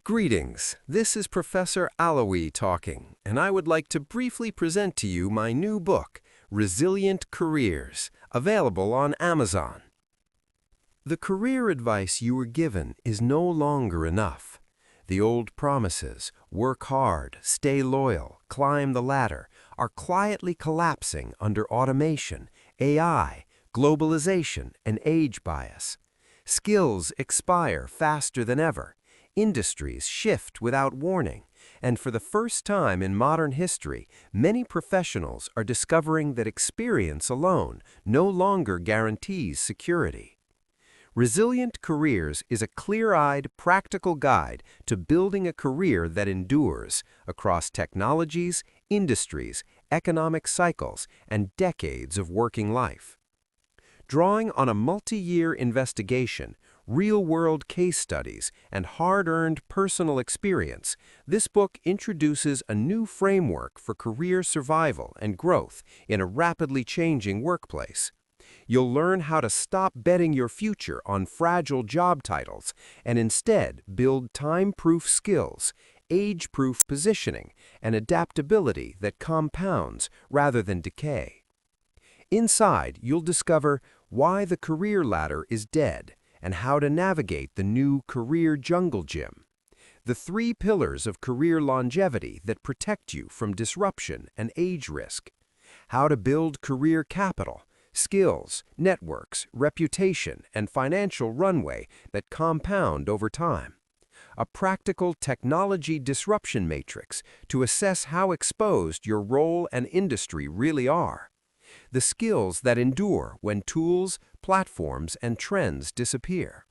Greetings, this is Professor Alawi talking, and I would like to briefly present to you my new book, Resilient Careers, available on Amazon. The career advice you were given is no longer enough. The old promises, work hard, stay loyal, climb the ladder, are quietly collapsing under automation, AI, globalization, and age bias. Skills expire faster than ever. Industries shift without warning, and for the first time in modern history, many professionals are discovering that experience alone no longer guarantees security. Resilient Careers is a clear-eyed, practical guide to building a career that endures across technologies, industries, economic cycles, and decades of working life. Drawing on a multi-year investigation, real-world case studies, and hard-earned personal experience, this book introduces a new framework for career survival and growth in a rapidly changing workplace. You'll learn how to stop betting your future on fragile job titles and instead build time-proof skills, age-proof positioning, and adaptability that compounds rather than decay. Inside, you'll discover why the career ladder is dead and how to navigate the new career jungle gym. The 3 pillars of career longevity that protect you from disruption and age risk. How to build career capital, skills, networks, reputation, and financial runway that compound over time. A practical technology disruption matrix to assess how exposed your role and industry really are. The skills that endure when tools, platforms, and trends disappear.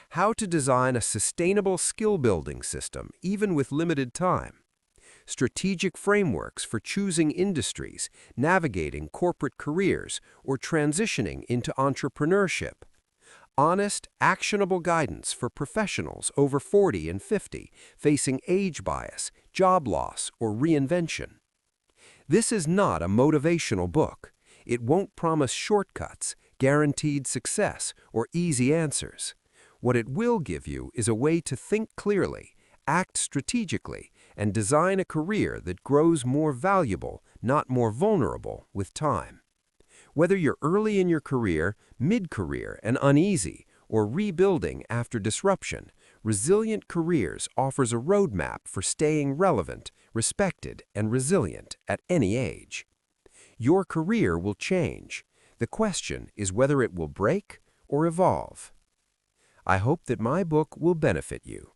How to design a sustainable skill-building system even with limited time. Strategic frameworks for choosing industries, navigating corporate careers, or transitioning into entrepreneurship. Honest, actionable guidance for professionals over 40 and 50 facing age bias, job loss, or reinvention. This is not a motivational book. It won't promise shortcuts, guaranteed success, or easy answers. What it will give you is a way to think clearly, act strategically, and design a career that grows more valuable, not more vulnerable, with time. Whether you're early in your career, mid-career, and uneasy, or rebuilding after disruption, Resilient Careers offers a roadmap for staying relevant, respected, and resilient at any age. Your career will change. The question is whether it will break or evolve. I hope that my book will benefit you.